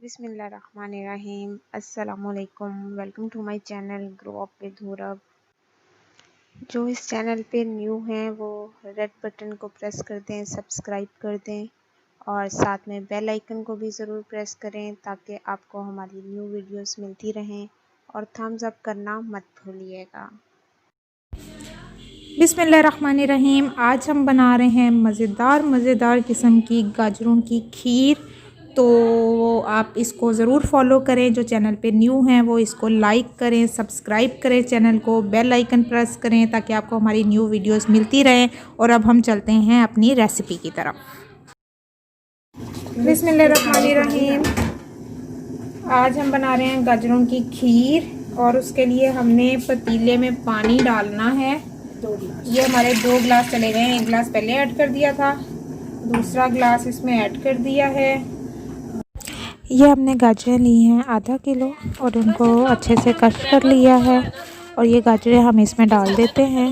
बिस्मिल्लाहिर्रहमानिर्रहीम। अस्सलामुअलैकुम। Welcome to my channel grow up with हुरब। जो इस चैनल पे न्यू हैं वो रेड बटन को प्रेस कर दें, सब्सक्राइब कर दें और साथ में बेल आइकन को भी ज़रूर प्रेस करें ताकि आपको हमारी न्यू वीडियोस मिलती रहें और थम्स अप करना मत भूलिएगा। बिस्मिल्लाहिर्रहमानिर्रहीम। आज हम बना रहे हैं मज़ेदार किस्म की गाजरों की खीर। तो आप इसको ज़रूर फॉलो करें। जो चैनल पे न्यू हैं वो इसको लाइक करें, सब्सक्राइब करें चैनल को, बेल आइकन प्रेस करें ताकि आपको हमारी न्यू वीडियोस मिलती रहें। और अब हम चलते हैं अपनी रेसिपी की तरफ। बिस्मिल्लाहिर्रहमानिर्रहीम। आज हम बना रहे हैं गाजरों की खीर और उसके लिए हमने पतीले में पानी डालना है। ये हमारे 2 गिलास चले गए। 1 गिलास पहले ऐड कर दिया था, दूसरा गिलास इसमें ऐड कर दिया है। ये हमने गाजरें ली हैं आधा किलो और उनको अच्छे से कट कर लिया है और ये गाजरें हम इसमें डाल देते हैं।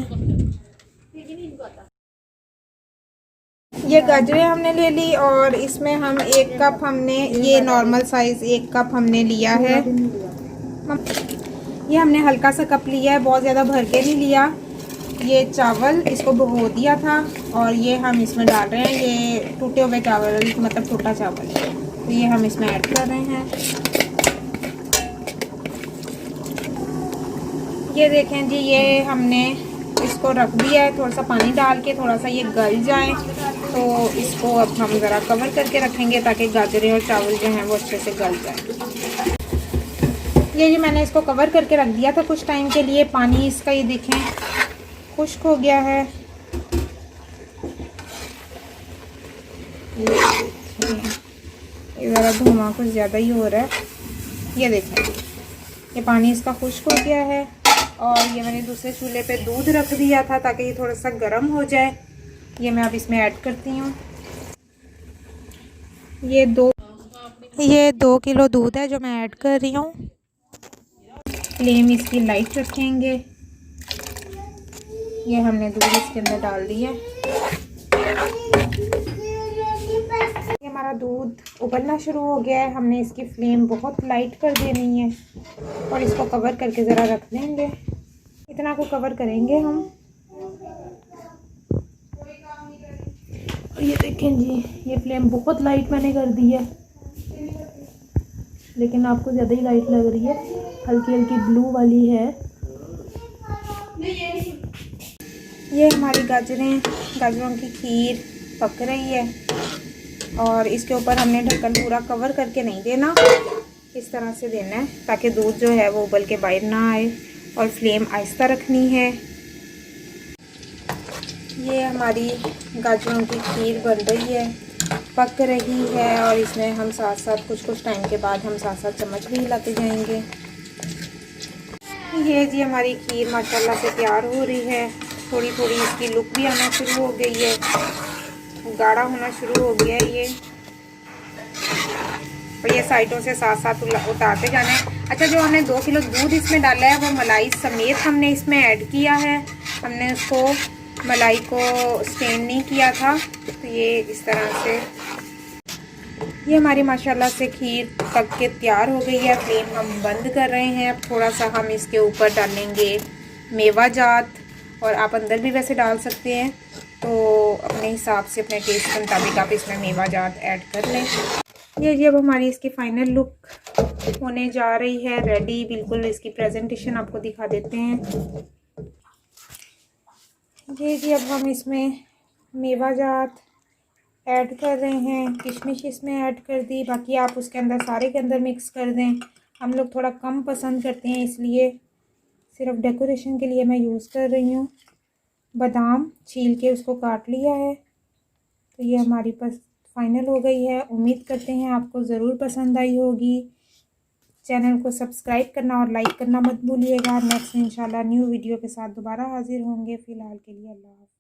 ये गाजरें हमने ले ली और इसमें हम 1 कप हमने ये नॉर्मल साइज़ 1 कप हमने लिया है। ये हमने हल्का सा कप लिया है, बहुत ज़्यादा भर के नहीं लिया। ये चावल इसको भिगो दिया था और ये हम इसमें डाल रहे हैं। ये टूटे हुए चावल, मतलब टूटा चावल, तो ये हम इसमें ऐड कर रहे हैं। ये देखें जी, ये हमने इसको रख दिया है थोड़ा सा पानी डाल के, थोड़ा सा ये गल जाए तो इसको अब हम ज़रा कवर करके रखेंगे ताकि गाजरें और चावल जो हैं वो अच्छे से गल जाए। ये मैंने इसको कवर करके रख दिया था कुछ टाइम के लिए। पानी इसका ये देखें खुश्क हो गया है। ये ज़रा धुआं कुछ ज़्यादा ही हो रहा है। ये देखें, ये पानी इसका खुश्क हो गया है और ये मैंने दूसरे चूल्हे पे दूध रख दिया था ताकि ये थोड़ा सा गर्म हो जाए। ये मैं अब इसमें ऐड करती हूँ। ये 2 किलो दूध है जो मैं ऐड कर रही हूँ। फ्लेम इसकी लाइट रखेंगे। ये हमने दूध इसके अंदर डाल दिया। ये हमारा दूध उबलना शुरू हो गया है। हमने इसकी फ्लेम बहुत लाइट कर देनी है और इसको कवर करके ज़रा रख देंगे। इतना को कवर करेंगे हम। ये देखें जी, ये फ्लेम बहुत लाइट मैंने कर दी है, लेकिन आपको ज़्यादा ही लाइट लग रही है। हल्की हल्की ब्लू वाली है। ये हमारी गाजरों की खीर पक रही है और इसके ऊपर हमने ढक्कन पूरा कवर करके नहीं देना, इस तरह से देना है ताकि दूध जो है वो उबल के बाहर ना आए और फ्लेम आहिस्ता रखनी है। ये हमारी गाजरों की खीर बन रही है, पक रही है और इसमें हम साथ साथ कुछ टाइम के बाद हम साथ चम्मच भी हिलाते जाएंगे। ये जी हमारी खीर माशाल्लाह से तैयार हो रही है। थोड़ी थोड़ी इसकी लुक भी आना शुरू हो गई है, गाढ़ा होना शुरू हो गया है ये। और ये साइडों से साथ साथ उतारते जाना है। अच्छा, जो हमने 2 किलो दूध इसमें डाला है वो मलाई समेत हमने इसमें ऐड किया है। हमने उसको मलाई को स्टेन नहीं किया था। तो ये इस तरह से ये हमारी माशाल्लाह से खीर पक के तैयार हो गई है। फ्लेम हम बंद कर रहे हैं। अब थोड़ा सा हम इसके ऊपर डालेंगे मेवा जात, और आप अंदर भी वैसे डाल सकते हैं, तो अपने हिसाब से अपने टेस्ट के मुताबिक आप इसमें मेवा जात ऐड कर लें। ये जी अब हमारी इसकी फ़ाइनल लुक होने जा रही है, रेडी बिल्कुल। इसकी प्रेजेंटेशन आपको दिखा देते हैं। जी अब हम इसमें मेवा जात ऐड कर रहे हैं, किशमिश इसमें ऐड कर दी, बाकी आप उसके अंदर सारे के अंदर मिक्स कर दें। हम लोग थोड़ा कम पसंद करते हैं इसलिए सिर्फ डेकोरेशन के लिए मैं यूज़ कर रही हूँ। बादाम छील के उसको काट लिया है। तो ये हमारी फाइनल हो गई है। उम्मीद करते हैं आपको ज़रूर पसंद आई होगी। चैनल को सब्सक्राइब करना और लाइक करना मत भूलिएगा। नेक्स्ट इंशाल्लाह न्यू वीडियो के साथ दोबारा हाजिर होंगे। फ़िलहाल के लिए अल्लाह हाफ़िज़।